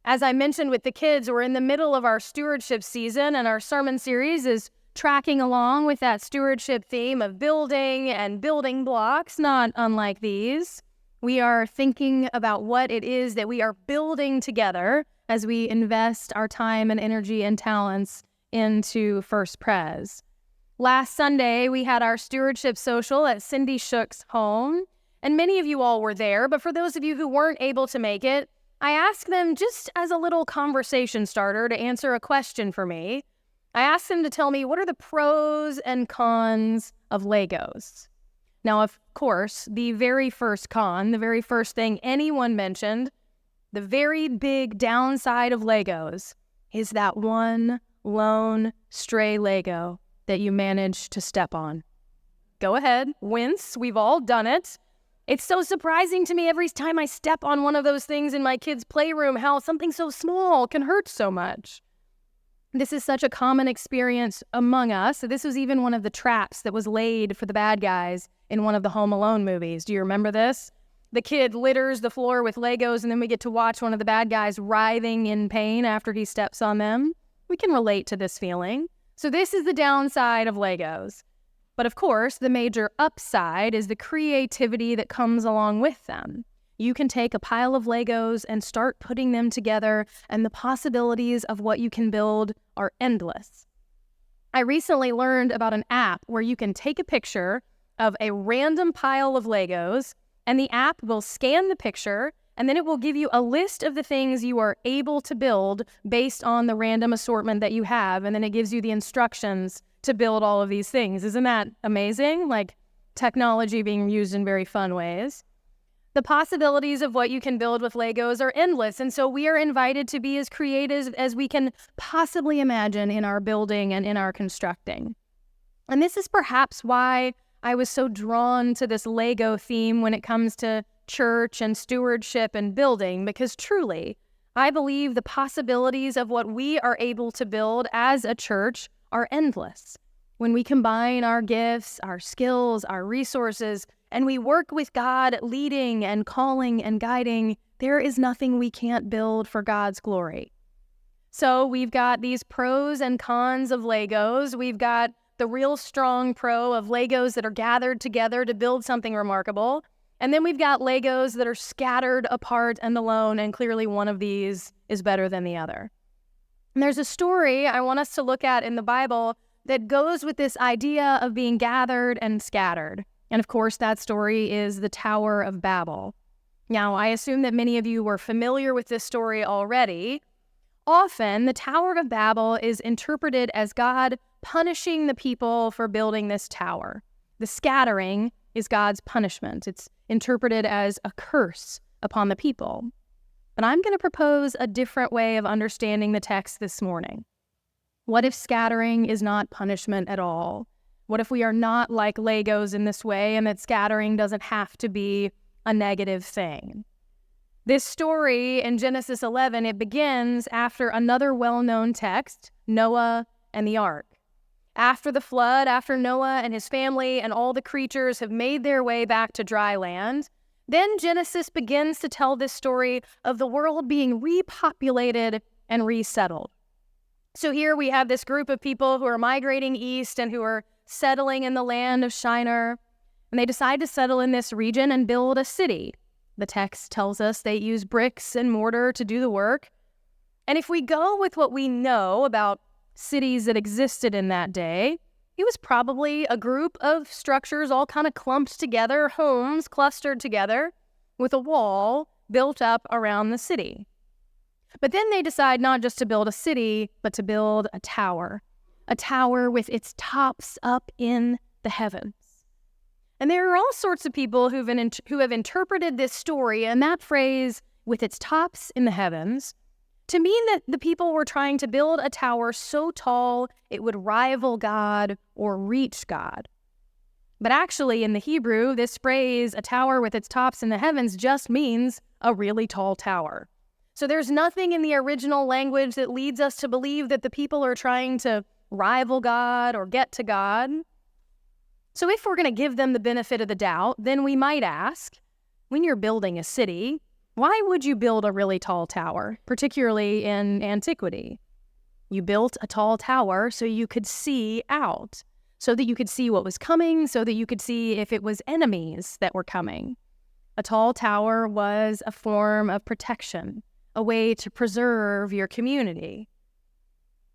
As I mentioned with the kids, we're in the middle of our stewardship season, and our sermon series is tracking along with that stewardship theme of building and building blocks, not unlike these. We are thinking about what it is that we are building together as we invest our time and energy and talents into First Pres. Last Sunday, we had our stewardship social at Cindy Shook's home, and many of you all were there, but for those of you who weren't able to make it, I asked them just as a little conversation starter to answer a question for me. I asked them to tell me, what are the pros and cons of Legos? Now, of course, the very first con, the very first thing anyone mentioned, the very big downside of Legos is that one lone stray Lego that you managed to step on. Go ahead, wince, we've all done it. It's so surprising to me every time I step on one of those things in my kids' playroom how something so small can hurt so much. This is such a common experience among us. This was even one of the traps that was laid for the bad guys in one of the Home Alone movies. Do you remember this? The kid litters the floor with Legos, and then we get to watch one of the bad guys writhing in pain after he steps on them. We can relate to this feeling. So this is the downside of Legos. But of course, the major upside is the creativity that comes along with them. You can take a pile of Legos and start putting them together, and the possibilities of what you can build are endless. I recently learned about an app where you can take a picture of a random pile of Legos, and the app will scan the picture, and then it will give you a list of the things you are able to build based on the random assortment that you have, and then it gives you the instructions to build all of these things. Isn't that amazing? Like technology being used in very fun ways. The possibilities of what you can build with Legos are endless, and so we are invited to be as creative as we can possibly imagine in our building and in our constructing. And this is perhaps why I was so drawn to this Lego theme when it comes to church and stewardship and building, because truly, I believe the possibilities of what we are able to build as a church are endless. When we combine our gifts, our skills, our resources, and we work with God leading and calling and guiding, there is nothing we can't build for God's glory. So we've got these pros and cons of Legos. We've got the real strong pro of Legos that are gathered together to build something remarkable. And then we've got Legos that are scattered apart and alone, and clearly one of these is better than the other. And there's a story I want us to look at in the Bible that goes with this idea of being gathered and scattered. And of course, that story is the Tower of Babel. Now, I assume that many of you were familiar with this story already. Often, the Tower of Babel is interpreted as God punishing the people for building this tower. The scattering is God's punishment. It's interpreted as a curse upon the people. But I'm going to propose a different way of understanding the text this morning. What if scattering is not punishment at all? What if we are not like Legos in this way, and that scattering doesn't have to be a negative thing? This story in Genesis 11, it begins after another well-known text, Noah and the ark. After the flood, after Noah and his family and all the creatures have made their way back to dry land, then Genesis begins to tell this story of the world being repopulated and resettled. So here we have this group of people who are migrating east and who are settling in the land of Shinar, and they decide to settle in this region and build a city. The text tells us they use bricks and mortar to do the work. And if we go with what we know about cities that existed in that day, it was probably a group of structures all kind of clumped together, homes clustered together, with a wall built up around the city. But then they decide not just to build a city, but to build a tower with its tops up in the heavens. And there are all sorts of people who have interpreted this story and that phrase, with its tops in the heavens, to mean that the people were trying to build a tower so tall it would rival God or reach God. But actually, in the Hebrew, this phrase, a tower with its tops in the heavens, just means a really tall tower. So there's nothing in the original language that leads us to believe that the people are trying to rival God or get to God. So if we're going to give them the benefit of the doubt, then we might ask, when you're building a city, Why would you build a really tall tower, particularly in antiquity? You built a tall tower so you could see out, so that you could see what was coming, so that you could see if it was enemies that were coming. A tall tower was a form of protection, a way to preserve your community.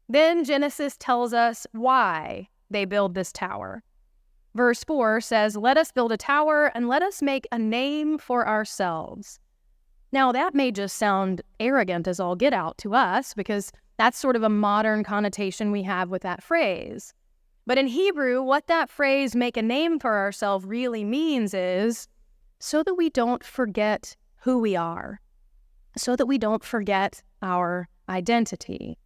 Then Genesis tells us why they build this tower. Verse 4 says, "Let us build a tower and let us make a name for ourselves." Now, that may just sound arrogant as all get out to us, because that's sort of a modern connotation we have with that phrase. But in Hebrew, what that phrase, make a name for ourselves, really means is so that we don't forget who we are, so that we don't forget our identity.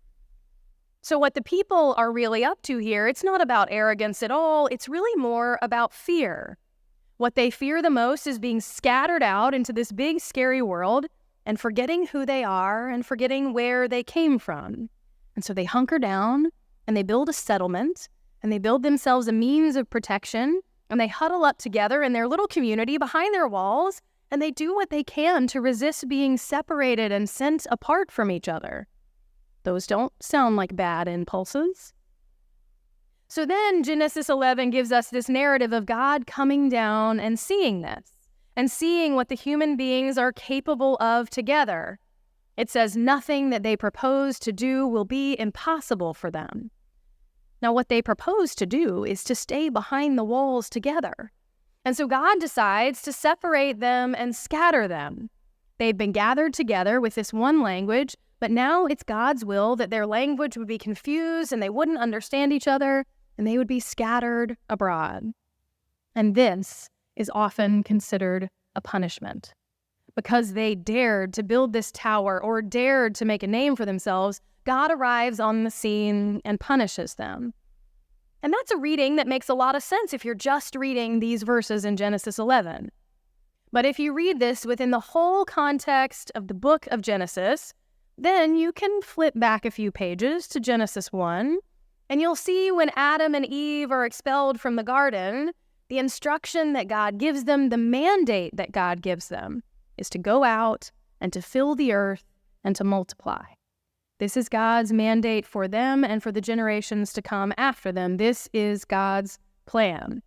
So what the people are really up to here, it's not about arrogance at all. It's really more about fear. What they fear the most is being scattered out into this big, scary world and forgetting who they are and forgetting where they came from. And so they hunker down and they build a settlement and they build themselves a means of protection and they huddle up together in their little community behind their walls and they do what they can to resist being separated and sent apart from each other. Those don't sound like bad impulses. So then Genesis 11 gives us this narrative of God coming down and seeing this, and seeing what the human beings are capable of together. It says nothing that they propose to do will be impossible for them. Now, what they propose to do is to stay behind the walls together. And so God decides to separate them and scatter them. They've been gathered together with this one language, but now it's God's will that their language would be confused and they wouldn't understand each other and they would be scattered abroad. And this is often considered a punishment. Because they dared to build this tower or dared to make a name for themselves, God arrives on the scene and punishes them. And that's a reading that makes a lot of sense if you're just reading these verses in Genesis 11. But if you read this within the whole context of the book of Genesis, then you can flip back a few pages to Genesis 1, and you'll see when Adam and Eve are expelled from the garden, the instruction that God gives them, the mandate that God gives them, is to go out and to fill the earth and to multiply. This is God's mandate for them and for the generations to come after them. This is God's plan.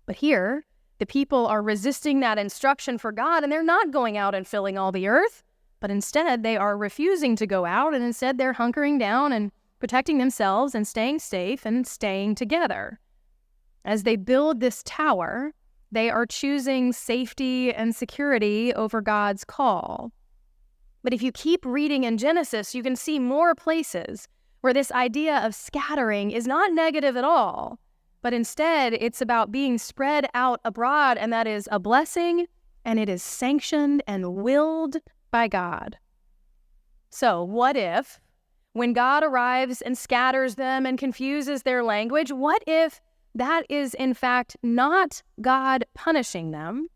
But here, the people are resisting that instruction for God, and they're not going out and filling all the earth, but instead they are refusing to go out, and instead they're hunkering down and protecting themselves and staying safe and staying together. As they build this tower, they are choosing safety and security over God's call. But if you keep reading in Genesis, you can see more places where this idea of scattering is not negative at all, but instead it's about being spread out abroad, and that is a blessing, and it is sanctioned and willed by God. So what if, when God arrives and scatters them and confuses their language, what if that is in fact not God punishing them,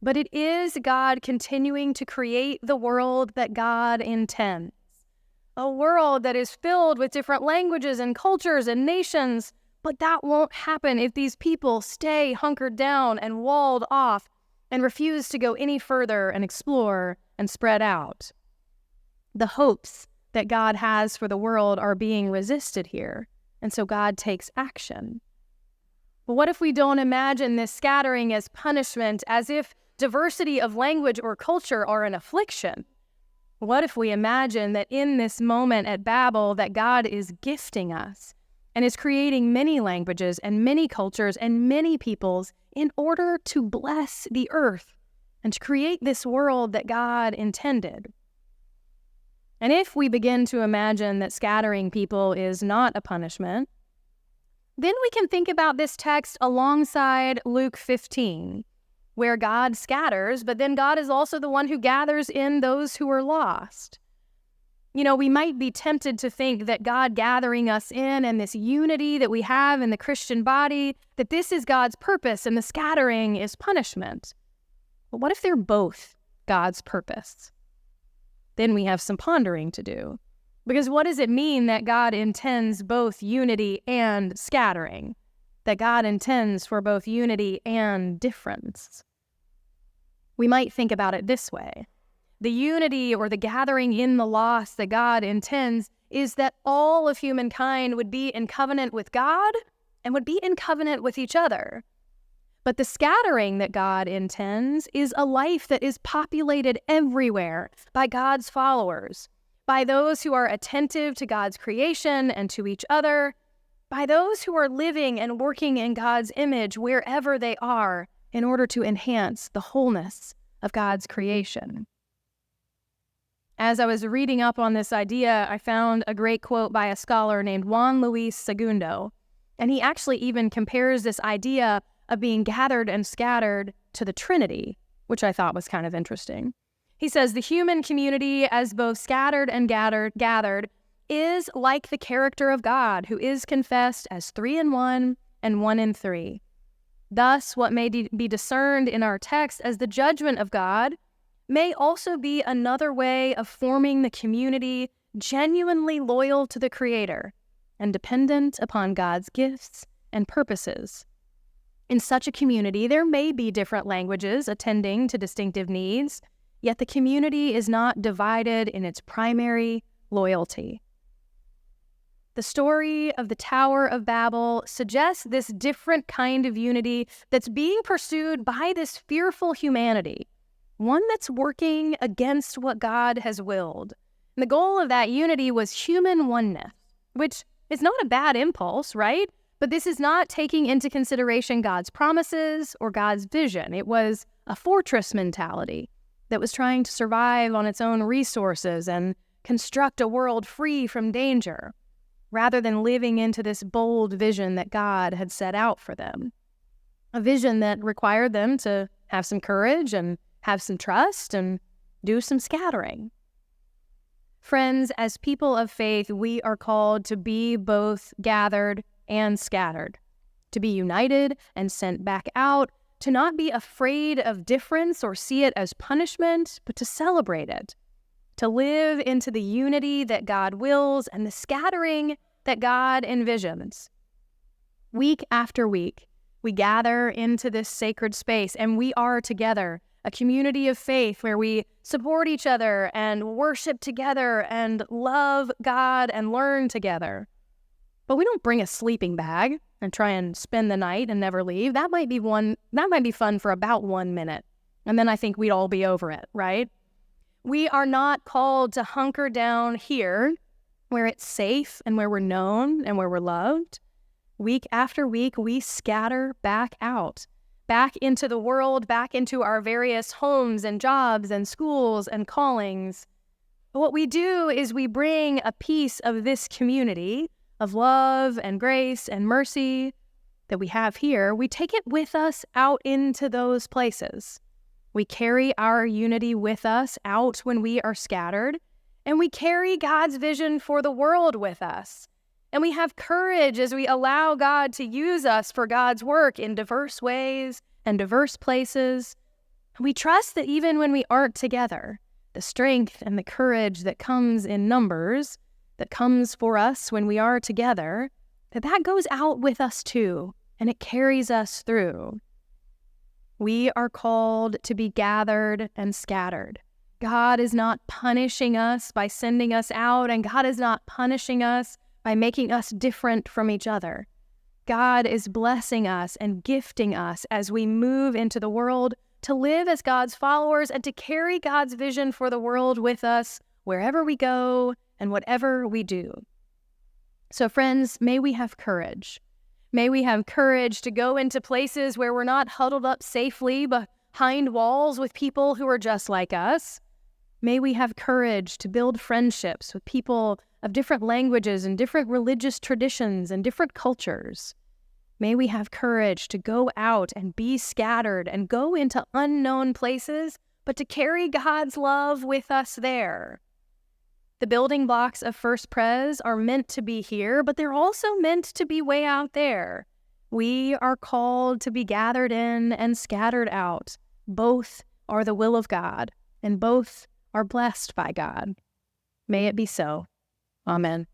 but it is God continuing to create the world that God intends? A world that is filled with different languages and cultures and nations, but that won't happen if these people stay hunkered down and walled off and refuse to go any further and explore and spread out. The hopes that God has for the world are being resisted here, and so God takes action. But what if we don't imagine this scattering as punishment, as if diversity of language or culture are an affliction? What if we imagine that in this moment at Babel that God is gifting us and is creating many languages and many cultures and many peoples in order to bless the earth and to create this world that God intended? And if we begin to imagine that scattering people is not a punishment, then we can think about this text alongside Luke 15, where God scatters, but then God is also the one who gathers in those who are lost. You know, we might be tempted to think that God gathering us in and this unity that we have in the Christian body, that this is God's purpose and the scattering is punishment. But what if they're both God's purpose? Then we have some pondering to do. Because what does it mean that God intends both unity and scattering? That God intends for both unity and difference? We might think about it this way. The unity or the gathering in the lost that God intends is that all of humankind would be in covenant with God and would be in covenant with each other. But the scattering that God intends is a life that is populated everywhere by God's followers, by those who are attentive to God's creation and to each other, by those who are living and working in God's image wherever they are in order to enhance the wholeness of God's creation. As I was reading up on this idea, I found a great quote by a scholar named Juan Luis Segundo, and he actually even compares this idea of being gathered and scattered to the Trinity, which I thought was kind of interesting. He says, the human community, as both scattered and gathered, is like the character of God, who is confessed as 3 in 1 and 1 in 3. Thus, what may be discerned in our text as the judgment of God may also be another way of forming the community genuinely loyal to the Creator and dependent upon God's gifts and purposes. In such a community, there may be different languages attending to distinctive needs, yet the community is not divided in its primary loyalty. The story of the Tower of Babel suggests this different kind of unity that's being pursued by this fearful humanity, one that's working against what God has willed. And the goal of that unity was human oneness, which is not a bad impulse, right? But this is not taking into consideration God's promises or God's vision. It was a fortress mentality that was trying to survive on its own resources and construct a world free from danger, rather than living into this bold vision that God had set out for them. A vision that required them to have some courage and have some trust and do some scattering. Friends, as people of faith, we are called to be both gathered and scattered, to be united and sent back out, to not be afraid of difference or see it as punishment, but to celebrate it, to live into the unity that God wills and the scattering that God envisions. Week after week, we gather into this sacred space and we are together, a community of faith where we support each other and worship together and love God and learn together. But we don't bring a sleeping bag and try and spend the night and never leave. That might be fun for about 1 minute. And then I think we'd all be over it, right? We are not called to hunker down here where it's safe and where we're known and where we're loved. Week after week, we scatter back out, back into the world, back into our various homes and jobs and schools and callings. But what we do is we bring a piece of this community of love and grace and mercy that we have here, we take it with us out into those places. We carry our unity with us out when we are scattered, and we carry God's vision for the world with us. And we have courage as we allow God to use us for God's work in diverse ways and diverse places. We trust that even when we aren't together, the strength and the courage that comes in numbers, that comes for us when we are together, that goes out with us too, and it carries us through. We are called to be gathered and scattered. God is not punishing us by sending us out, and God is not punishing us by making us different from each other. God is blessing us and gifting us as we move into the world to live as God's followers and to carry God's vision for the world with us wherever we go and whatever we do. So friends, may we have courage. May we have courage to go into places where we're not huddled up safely behind walls with people who are just like us. May we have courage to build friendships with people of different languages and different religious traditions and different cultures. May we have courage to go out and be scattered and go into unknown places, but to carry God's love with us there. The building blocks of First Pres are meant to be here, but they're also meant to be way out there. We are called to be gathered in and scattered out. Both are the will of God, and both are blessed by God. May it be so. Amen.